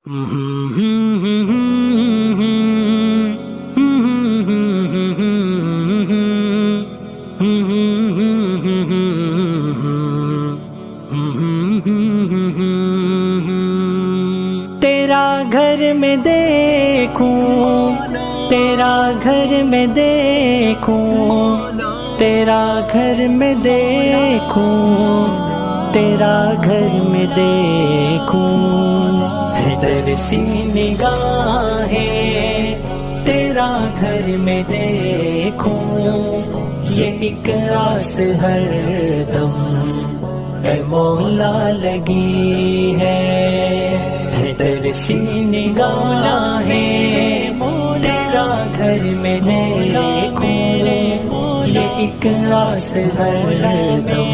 تیرا گھر میں دیکھوں، تیرا گھر میں دیکھوں، تیرا گھر میں دیکھوں، تیرا گھر میں دیکھوں، حیدر سی نگاہیں تیرا گھر میں دیکھوں، یہ ایک آس ہر دم اے مولا لگی ہے، حیدر سی نگاہیں تیرا گھر میں دیکھوں، یہ ایک آس ہر دم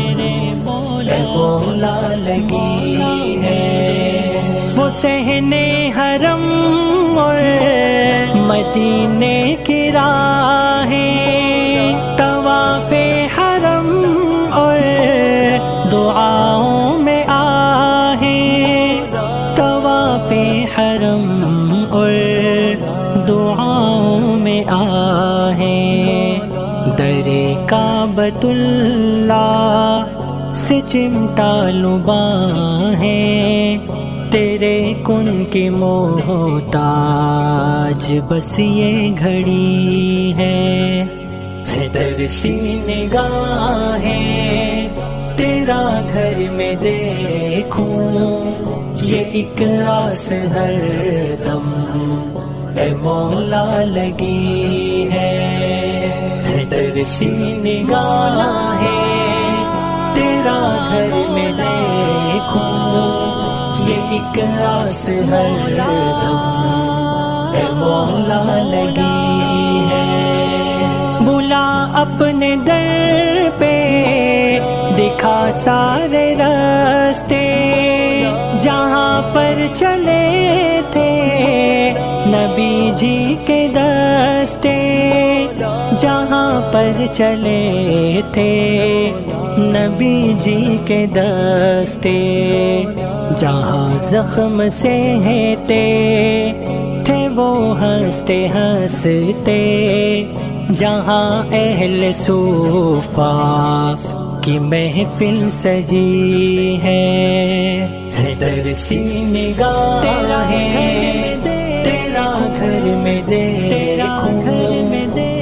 اے مولا لگی ہے، وہ صحنے حرم اور مدینے کی راہیں، طواف حرم اور دعاؤں میں آہیں، طواف حرم اور دعاؤں میں آہیں، در کعبۃ اللہ سے چمٹا لباں ہیں، تیرے کن کی محتاج بس یہ گھڑی ہے، حیدر سی نگاہیں تیرا گھر میں دیکھوں، یہ ایک آس ہر دم اے مولا لگی ہے، حیدر سی نگاہیں تیرا گھر میں دیکھوں، یہ ایک آس ہر دم اے مولا لگی ہے، بلا اپنے در پہ دکھا سارے راستے، جہاں پر چلے تھے نبی جی کے دستے، جہاں پر چلے تھے نبی جی کے دستے، جہاں زخم سہتے تھے وہ ہنستے ہنستے، جہاں اہل صوفہ کی محفل سجی ہے، حیدر سی نگاہیں تیرا گھر میں دیکھوں،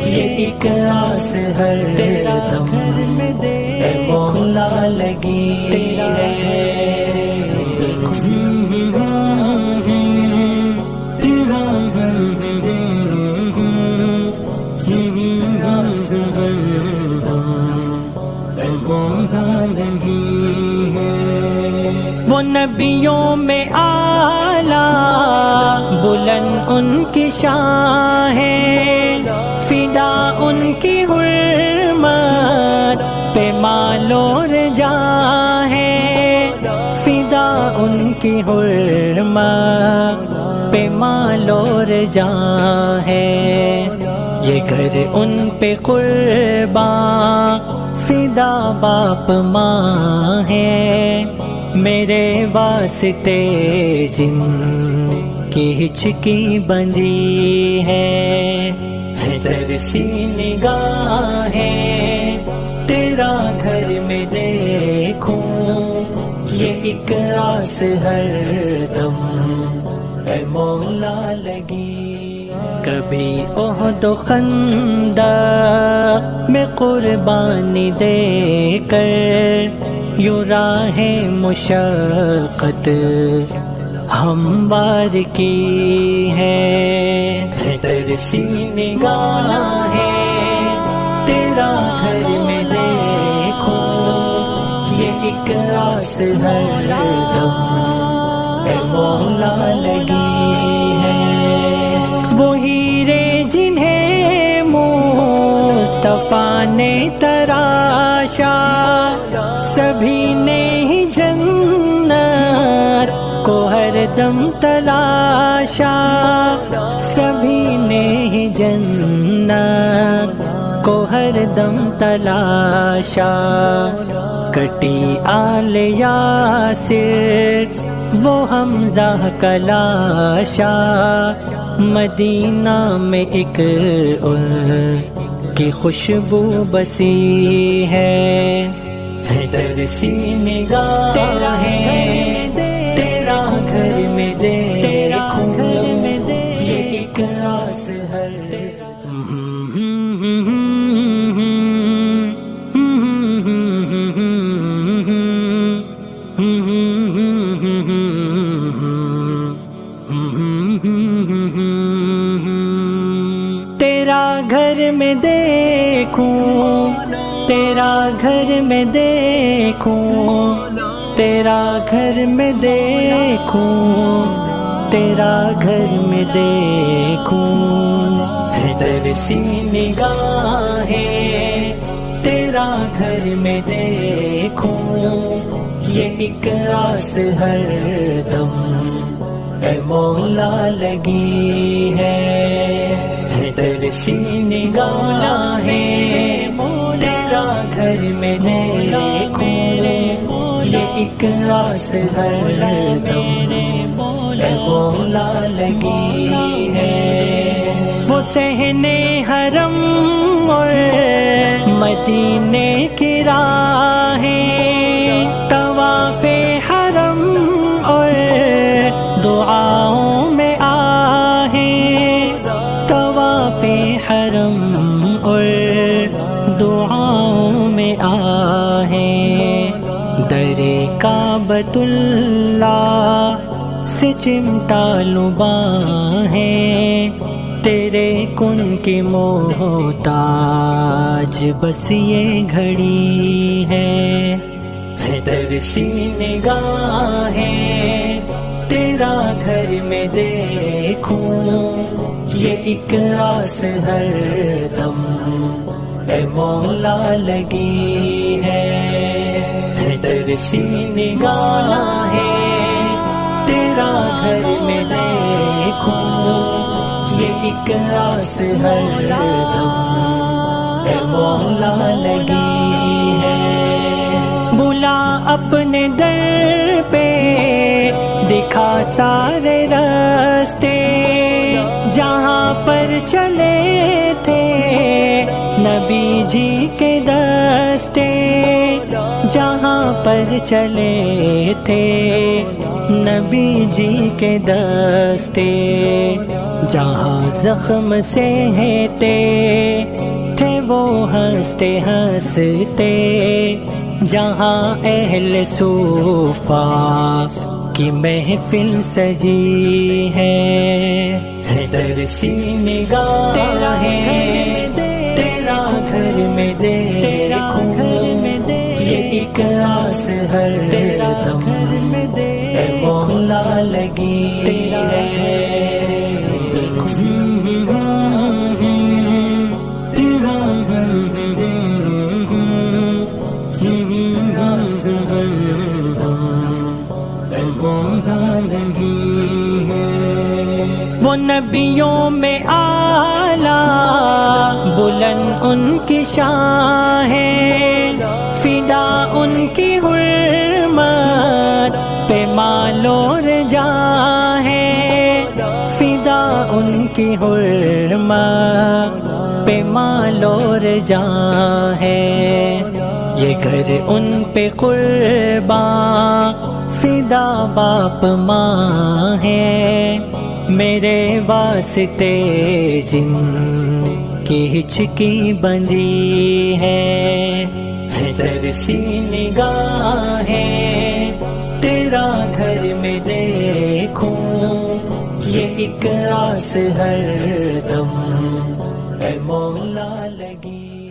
یہ ایک آس ہر دم اے مولا لگی ہے، تیرا گھر میں دیکھوں، یہ آس ہر دم اے مولا لگی ہے، وہ نبیوں میں اعلیٰ بلند ان کی شان ہے، فدا ان کی حرمت پہ مال اور جاں ہے، فدا ان کی حرمت پہ مال اور جاں ہے، یہ گھر ان پہ قرباں فدا باپ ماں ہے، میرے واسطے جن کی ہچکی بندھی ہے، حیدر سی نگاہیں تیرا گھر میں دیکھوں، یہ ایک آس ہر دم اے مولا لگی، کبھی احد و خندق میں قربانی دے کر یوں راہ مشقت ہموار کی ہے، حیدر سی نگاہیں تیرا گھر میں دیکھوں، یہ ایک آس ہر دم اے مولا لگی ہے، وہ ہیرے جنہیں مصطفیٰ نے تراشا، سبھی نے ہی جنت کو ہر دم تلاشا، سبھی نے ہی جنت کو ہر دم تلاشا، کٹی آل یاسر وہ حمزہ کا لاشا مدینہ میں ایک ان کی خوشبو بسی ہے، درسی نگاہ تیرا ہے، تیرا گھر میں دیکھوں یہ ایک راز ہے۔ تیرا گھر میں دیکھوں، تیرا گھر میں دیکھوں، تیرا گھر میں دیکھوں، تیرا گھر میں دیکھوں، درسی نگاہیں تیرا گھر میں دیکھوں یہ ایک آس ہر دم اے مولا لگی ہے، درسی نگاہیں تیرا گھر میں دیکھوں یہ ایک آس ہر دم اے مولا لگی ہے۔ وہ صحنے حرم اور مدینے کی راہیں، طواف حرم اور دعاؤں میں آہیں، طواف حرم اور دعاؤں میں آہیں، در کعبۃ اللہ سے چمٹا لباں ہیں، تیرے کن کی محتاج بس یہ گھڑی ہے، درسی نگاہیں تیرا گھر میں دیکھوں یہ ایک آس ہر دم اے مولا لگی ہے، درسی نگاہیں تیرا گھر میں دیکھوں یہ ایک آس ہر دم اے مولا لگی ہے۔ بلا اپنے در پہ دکھا سارے راستے، جہاں پر چلے تھے نبی جی کے دستے، جہاں پر چلے تھے نبی جی کے دستے، جہاں زخم سے ہیتے تھے وہ ہنستے ہنستے، جہاں اہل صوفہ کی محفل سجی ہے، درسی نگاہیں تیرا گھر میں دیکھوں یہ ایک آس ہر دم اے مولا لگی ہے۔ وہ نبیوں میں اعلیٰ بلند ان کی شان ہے، فدا ان کی حرمت پہ مال اور جاں ہے، فدا ان کی حرمت پہ مال اور جاں ہے، یہ گھر ان پہ قربان فدا باپ ماں ہے، میرے واسطے جن کی ہچکی بندھی ہے، درسی نگاہیں تیرا گھر میں دیکھوں یہ ایک آس ہر دم اے مولا لگی